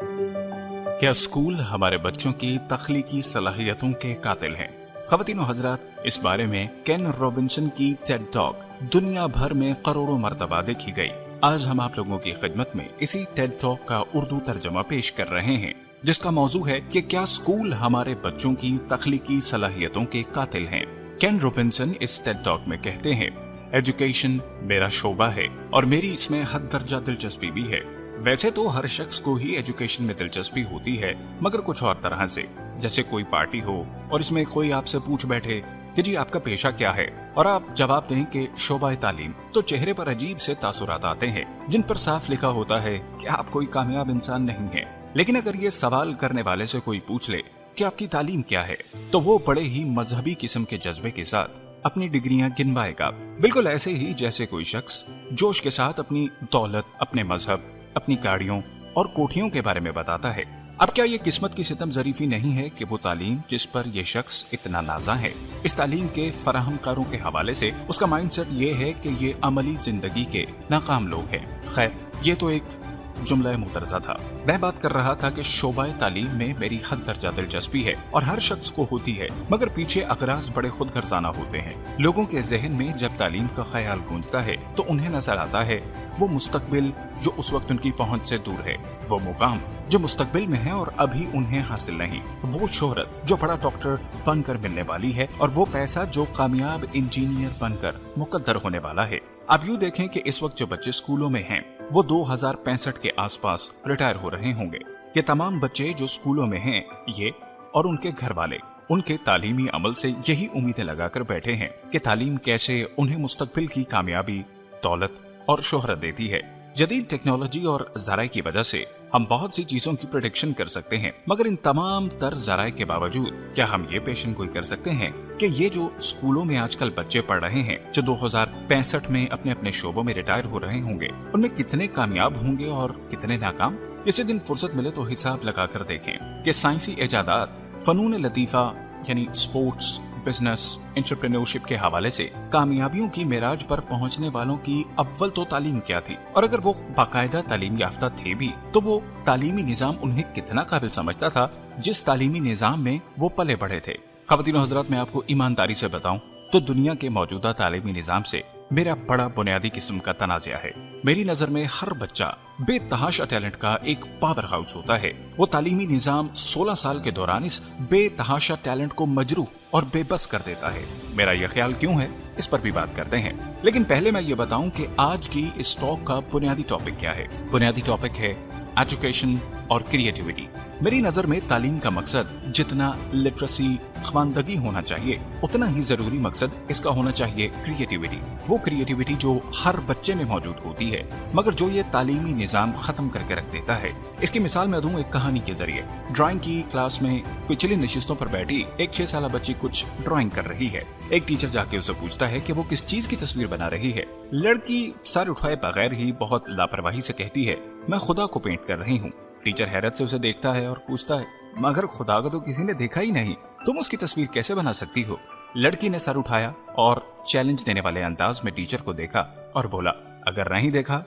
क्या स्कूल हमारे बच्चों की तख्लीकी सलाहियतों के कातिल हैं? ख़वातीन और हज़रात, इस बारे में केन रॉबिन्सन की टेड टॉक दुनिया भर में करोड़ों मरतबा देखी गई। आज हम आप लोगों की खिदमत में इसी टेड टॉक का उर्दू तर्जमा पेश कर रहे हैं, जिसका मौजू है कि क्या स्कूल हमारे बच्चों की तख्लीकी सलाहियतों के कातिल हैं। केन रॉबिन्सन इस टेड टॉक में कहते हैं, एजुकेशन मेरा शोबा है और मेरी इसमें हद दर्जा दिलचस्पी भी है। वैसे तो हर शख्स को ही एजुकेशन में दिलचस्पी होती है, मगर कुछ और तरह से। जैसे कोई पार्टी हो और इसमें कोई आपसे पूछ बैठे कि जी आपका पेशा क्या है, और आप जवाब दें कि शोबा तालीम, तो चेहरे पर अजीब से तासुरात आते हैं जिन पर साफ लिखा होता है कि आप कोई कामयाब इंसान नहीं है। लेकिन अगर ये सवाल करने वाले से कोई पूछ ले कि आपकी तालीम क्या है, तो वो बड़े ही मजहबी किस्म के जज्बे के साथ अपनी डिग्रियां गिनवाएगा, बिल्कुल ऐसे ही जैसे कोई शख्स जोश के साथ अपनी दौलत, अपने मजहब, अपनी गाड़ियों और कोठियों के बारे में बताता है। अब क्या ये किस्मत की सितम ज़रीफी नहीं है कि वो तालीम जिस पर ये शख्स इतना नाज़ा है, इस तालीम के फराहमकारों के हवाले से उसका माइंडसेट ये है कि ये अमली जिंदगी के नाकाम लोग हैं। खैर, ये तो एक जुमला मुतरज़ा था। मैं बात कर रहा था कि शोबाए तालीम में मेरी हद दर्जा दिलचस्पी है और हर शख्स को होती है, मगर पीछे अगराज बड़े खुद गर्जाना होते हैं। लोगों के जहन में जब तालीम का ख्याल गूंजता है तो उन्हें नजर आता है वो मुस्तकबिल जो उस वक्त उनकी पहुंच से दूर है, वो मुकाम जो मुस्तकबिल में है और अभी उन्हें हासिल नहीं, वो शोहरत जो बड़ा डॉक्टर बनकर मिलने वाली है और वो पैसा जो कामयाब इंजीनियर बनकर मुकद्दर होने वाला है। अब यूँ देखें कि इस वक्त जो बच्चे स्कूलों में हैं वो 2065 के आसपास रिटायर हो रहे होंगे। ये तमाम बच्चे जो स्कूलों में हैं, ये और उनके घर वाले उनके तालीमी अमल से यही उम्मीदें लगाकर बैठे हैं कि तालीम कैसे उन्हें मुस्तकबिल की कामयाबी, दौलत और शोहरत देती है। जदीद टेक्नोलॉजी और ज़राए की वजह से हम बहुत सी चीजों की प्रेडिक्शन कर सकते हैं, मगर इन तमाम तर ज़राए के बावजूद क्या हम ये पेशन गोई कर सकते हैं कि ये जो स्कूलों में आजकल बच्चे पढ़ रहे हैं, जो 2065 में अपने अपने शोबों में रिटायर हो रहे होंगे, उनमें कितने कामयाब होंगे और कितने नाकाम? किसी दिन फुर्सत मिले तो हिसाब लगाकर देखें कि साइंसी इजादात, फनून लतीफ़ा यानी स्पोर्ट्स, बिजनेस, एंटरप्रेन्योरशिप के हवाले से कामयाबियों की मेराज पर पहुंचने वालों की अव्वल तो तालीम क्या थी, और अगर वो बाकायदा तालीम याफ्ता थे भी तो वो तालीमी निजाम उन्हें कितना काबिल समझता था जिस तालीमी निजाम में वो पले बढ़े थे। ख़वातीन और हज़रात, मैं आपको ईमानदारी से बताऊं तो दुनिया के मौजूदा तालीमी निजाम से मेरा बड़ा बुनियादी किस्म का तनाज़ा है। मेरी नजर में हर बच्चा बेतहाशा टैलेंट का एक पावर हाउस होता है। वो तालीमी निजाम 16 साल के दौरान इस बेतहाशा टैलेंट को मजरूह और बेबस कर देता है। मेरा यह ख्याल क्यों है, इस पर भी बात करते हैं, लेकिन पहले मैं ये बताऊं कि आज की इस टॉक का बुनियादी टॉपिक क्या है। बुनियादी टॉपिक है एजुकेशन और क्रिएटिविटी। मेरी नजर में तालीम का मकसद जितना लिटरेसी, ख्वानदगी होना चाहिए, उतना ही जरूरी मकसद इसका होना चाहिए क्रिएटिविटी। वो क्रिएटिविटी जो हर बच्चे में मौजूद होती है, मगर जो ये तालीमी निजाम खत्म करके रख देता है। इसकी मिसाल मैं दूं एक कहानी के जरिए। ड्राइंग की क्लास में पिछली नशिस्तों पर बैठी एक 6 साल बच्ची कुछ ड्राइंग कर रही है। एक टीचर जाके उसे पूछता है कि वो किस चीज की तस्वीर बना रही है। लड़की सर उठाए बगैर ही बहुत लापरवाही से कहती है, मैं खुदा को पेंट कर रही हूँ। टीचर हैरत से उसे देखता है और पूछता है, मगर खुदा को तो किसी ने देखा ही नहीं, तुम उसकी तस्वीर कैसे बना सकती हो? लड़की ने सर उठाया और चैलेंज देने वाले अंदाज में टीचर को देखा और बोला, अगर नहीं देखा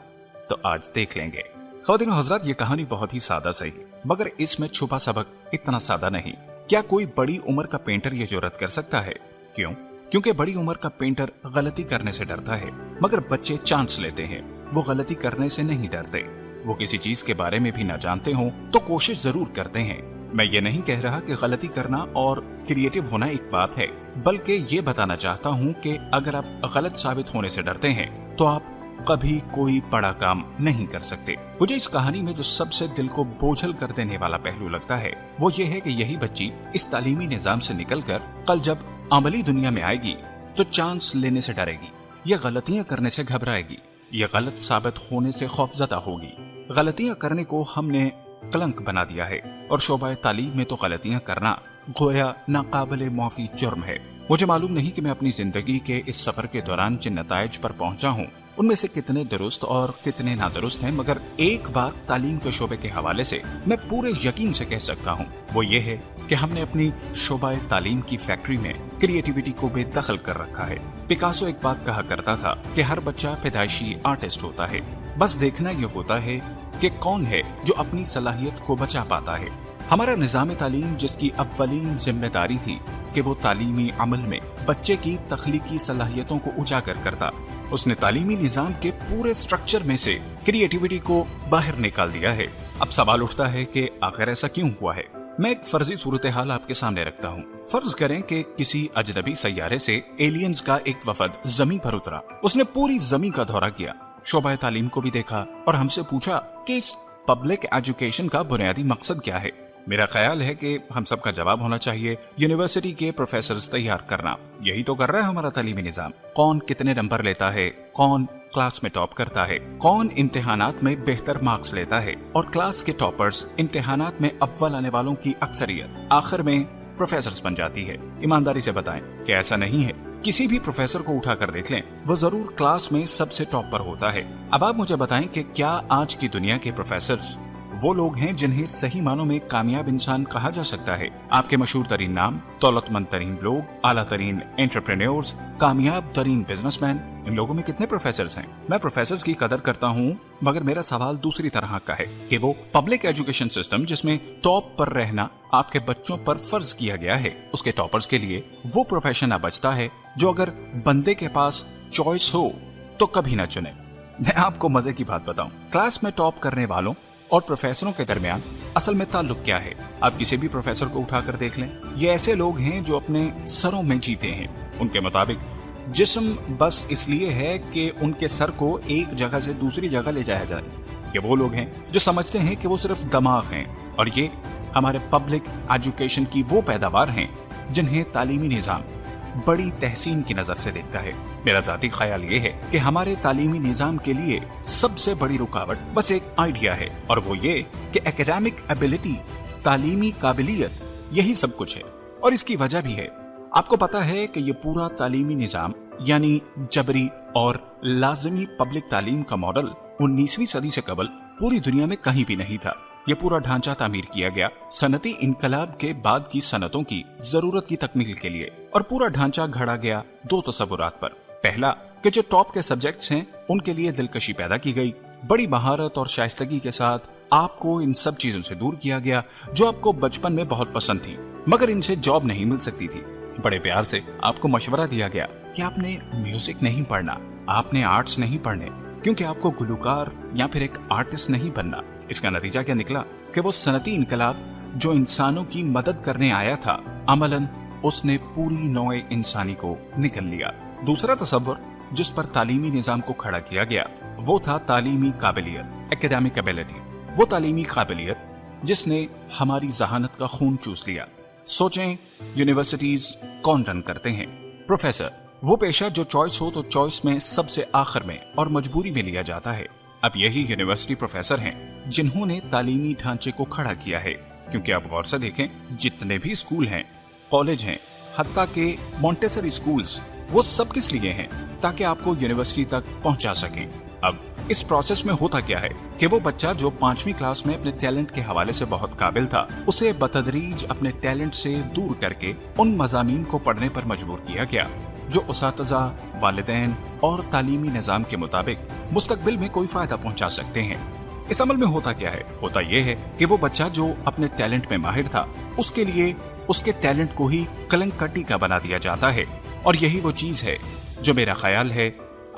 तो आज देख लेंगे। ख़वातीन और हज़रात, ये कहानी बहुत ही सादा सही, मगर इसमें छुपा सबक इतना सादा नहीं। क्या कोई बड़ी उम्र का पेंटर ये जुर्रत कर सकता है? क्यों? क्योंकि बड़ी उम्र का पेंटर गलती करने से डरता है, मगर बच्चे चांस लेते हैं। वो गलती करने से नहीं डरते। वो किसी चीज के बारे में भी ना जानते हो तो कोशिश जरूर करते हैं। मैं ये नहीं कह रहा कि गलती करना और क्रिएटिव होना एक बात है, बल्कि ये बताना चाहता हूँ कि अगर आप गलत साबित होने से डरते हैं तो आप कभी कोई बड़ा काम नहीं कर सकते। मुझे इस कहानी में जो सबसे दिल को बोझल कर देने वाला पहलू लगता है वो ये है कि यही बच्ची इस तालीमी निजाम से निकलकर कल जब अमली दुनिया में आएगी तो चांस लेने से डरेगी, या गलतियां करने से घबराएगी, या गलत साबित होने से खौफजदा होगी। गलतियां करने को हमने कलंक बना दिया है और शोबा तालीम में तो गलतियां करना गोया नाकाबिले माफी जुर्म है। मुझे मालूम नहीं कि मैं अपनी जिंदगी के इस सफर के दौरान जिन नताइज पर पहुंचा हूं उनमें से कितने दुरुस्त और कितने नादुरुस्त हैं, मगर एक बात तालीम के शोबे के हवाले से मैं पूरे यकीन से कह सकता हूं, वो ये है कि हमने अपनी शोबा तालीम की फैक्ट्री में क्रिएटिविटी को बेदखल कर रखा है। पिकासो एक बात कहा करता था कि हर बच्चा पैदाइशी आर्टिस्ट होता है, बस देखना यह होता है کہ کون ہے جو اپनी सलाहियत को बचा पाता है। हमारा निज़ाम तालीम जिसकी अव्वलीन जिम्मेदारी थी कि वो तालीमी अमल में बच्चे की तख्लीकी सलाहियतों को उजागर करता, उसने तालीमी निज़ाम के पूरे स्ट्रक्चर में से क्रिएटिविटी को बाहर निकाल दिया है। अब सवाल उठता है कि आखिर ऐसा क्यों हुआ है। मैं एक फर्जी सूरत हाल आपके सामने रखता हूँ। फर्ज करें कि किसी अजनबी सैयारे से एलियंस का एक वफद जमीन पर उतरा। उसने पूरी जमीन का दौरा किया, शोबा तालीम को भी देखा और हमसे पूछा कि इस पब्लिक एजुकेशन का बुनियादी मकसद क्या है। मेरा ख्याल है कि हम सब का जवाब होना चाहिए यूनिवर्सिटी के प्रोफेसर्स तैयार करना। यही तो कर रहा है हमारा तालीमी निजाम। कौन कितने नंबर लेता है, कौन क्लास में टॉप करता है, कौन इम्तिहानात में बेहतर मार्क्स लेता है, और क्लास के टॉपर्स इम्तिहानात में अव्वल आने वालों की अक्सरियत आखिर में प्रोफेसर्स बन जाती है। ईमानदारी से बताएं कि ऐसा नहीं है। किसी भी प्रोफेसर को उठाकर देख लें, वो जरूर क्लास में सबसे टॉप पर होता है। अब आप मुझे बताएं कि क्या आज की दुनिया के प्रोफेसर्स वो लोग हैं जिन्हें सही मानों में कामयाब इंसान कहा जा सकता है। आपके मशहूर तरीन नाम, दौलतमंद तरीन लोग, आला तरीन एंटरप्रेन्योर्स, कामयाब तरीन बिजनेसमैन, इन लोगों में कितने प्रोफेसर्स हैं। मैं प्रोफेसर्स की कदर करता हूँ, मगर मेरा सवाल दूसरी तरह का है कि वो पब्लिक एजुकेशन सिस्टम जिसमें टॉप पर रहना आपके बच्चों पर फर्ज किया गया है, उसके टॉपर्स के लिए वो प्रोफेशन अब बचता है जो अगर बंदे के पास चॉइस हो तो कभी ना चुने। मैं आपको मजे की बात बताऊं, क्लास में टॉप करने वालों और प्रोफेसरों के दरमियान असल में ताल्लुक क्या है। आप किसी भी प्रोफेसर को उठाकर देख लें, ये ऐसे लोग हैं जो अपने सरों में जीते हैं। उनके मुताबिक जिस्म बस इसलिए है कि उनके सर को एक जगह से दूसरी जगह ले जाया जाए। ये वो लोग हैं जो समझते हैं कि वो सिर्फ दिमाग हैं, और ये हमारे पब्लिक एजुकेशन की वो पैदावार हैं जिन्हें तालीमी निज़ाम बड़ी तहसीन की नजर से देखता है। मेरा जाती ख्याल ये है कि हमारे तालीमी निज़ाम के लिए सबसे बड़ी रुकावट बस एक आइडिया है, और वो ये कि एकेडमिक एबिलिटी, तालीमी काबिलियत, यही सब कुछ है। और इसकी वजह भी है। आपको पता है कि ये पूरा तालीमी निज़ाम यानी जबरी और लाजमी पब्लिक तालीम का मॉडल 19वीं सदी से कबल पूरी दुनिया में कहीं भी नहीं था। ये पूरा ढांचा तामीर किया गया सनती इनकलाब के बाद की सनतों की जरूरत की तकमील के लिए, और पूरा ढांचा घड़ा गया दो तस्वुरात पर। पहला कि जो टॉप के सब्जेक्ट्स हैं उनके लिए दिलकशी पैदा की गई, बड़ी महारत और शाइस्तगी के साथ आपको इन सब चीजों से दूर किया गया जो आपको बचपन में बहुत पसंद थी, मगर इनसे जॉब नहीं मिल सकती थी। बड़े प्यार से आपको मशवरा दिया गया कि आपने म्यूजिक नहीं पढ़ना, आपने आर्ट्स नहीं पढ़ने, क्योंकि आपको गुलकार या फिर एक आर्टिस्ट नहीं बनना। इसका नतीजा क्या निकला कि वो सनती इनकलाब जो इंसानों की मदद करने आया था, अमलन उसने पूरी नौए इंसानी को निगल लिया। दूसरा तस्वर जिस पर तालीमी निज़ाम को खड़ा किया गया वो था तालीमी काबिलियत, एकेडमिक एबिलिटी। वो तालीमी काबिलियत जिसने हमारी जहानत का खून चूस लिया। सोचें, यूनिवर्सिटीज कौन रन करते हैं? प्रोफेसर। वो पेशा जो चॉइस हो तो चॉइस में सबसे आखिर में और मजबूरी में लिया जाता है। अब यही यूनिवर्सिटी प्रोफेसर हैं जिन्होंने तालीमी ढांचे को खड़ा किया है, क्योंकि आप गौर से देखें, जितने भी स्कूल हैं, कॉलेज हैं, हत्ता के मॉन्टेसरी स्कूल्स, वो सब किस लिए हैं? ताकि आपको यूनिवर्सिटी तक पहुंचा सकें। अब इस प्रोसेस में होता क्या है कि वो बच्चा जो 5वीं क्लास में अपने टैलेंट के हवाले से बहुत काबिल था, उसे बतदरीज अपने टैलेंट से दूर करके उन मज़ामीन को पढ़ने पर मजबूर किया गया जो उसातिज़ा, वालिदैन और तालीमी निज़ाम के मुताबिक मुस्तकबिल में कोई फायदा पहुंचा सकते हैं। इस अमल में होता क्या है? होता यह है कि वो बच्चा जो अपने टैलेंट में माहिर था, उसके लिए उसके टैलेंट को ही कलंकटी का बना दिया जाता है। और यही वो चीज है जो मेरा ख्याल है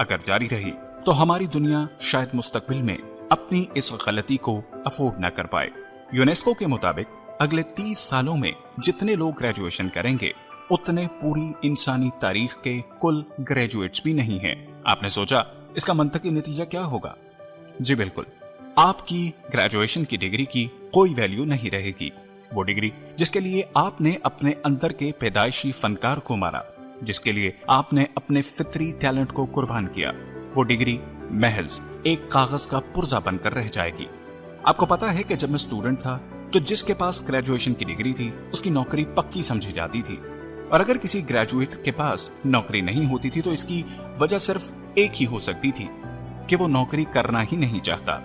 अगर जारी रही तो हमारी दुनिया शायद मुस्तकबिल में अपनी इस गलती को अफोर्ड न कर पाए। यूनेस्को के मुताबिक अगले 30 सालों में जितने लोग ग्रेजुएशन करेंगे उतने पूरी इंसानी तारीख के कुल ग्रेजुएट्स भी नहीं हैं। आपने सोचा इसका मंतकी नतीजा क्या होगा? जी बिल्कुल, आपकी ग्रेजुएशन की डिग्री की कोई वैल्यू नहीं रहेगी। वो डिग्री जिसके लिए आपने अपने अंदर के पैदाइशी फनकार को मारा, जिसके लिए आपने अपने फितरी टैलेंट को कुर्बान किया, वो डिग्री महज एक कागज का पुर्जा बनकर रह जाएगी। आपको पता है कि जब मैं स्टूडेंट था तो जिसके पास ग्रेजुएशन की डिग्री थी उसकी नौकरी पक्की समझी जाती थी, और अगर किसी ग्रेजुएट के पास नौकरी नहीं होती थी तो इसकी वजह सिर्फ एक ही हो सकती थी कि वो नौकरी करना ही नहीं चाहता।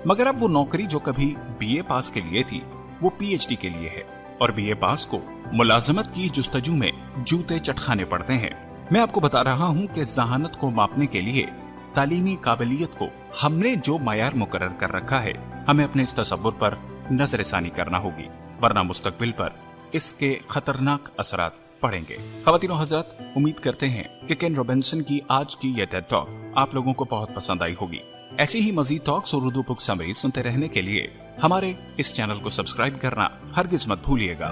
मगर अब वो नौकरी जो कभी बीए पास के लिए थी वो पीएचडी के लिए है, और बीए पास को मुलाजमत की जुस्तजू में जूते चटखाने पड़ते हैं। मैं आपको बता रहा हूं कि जहानत को मापने के लिए तालीमी काबिलियत को हमने जो मायार मुकर्रर कर रखा है, हमें अपने इस तसव्वुर पर नजरसानी करना होगी, वरना मुस्तकबिल पर इसके खतरनाक असरात पड़ेंगे। ख़वातीनो हज़रात, उम्मीद करते हैं कि केन रॉबिन्सन की आज की यह टेड टॉक आप लोगों को बहुत पसंद आई होगी। ऐसी ही मजीद टॉक्स और उर्दू बुक समरी सुनते रहने के लिए हमारे इस चैनल को सब्सक्राइब करना हरगिज मत भूलिएगा।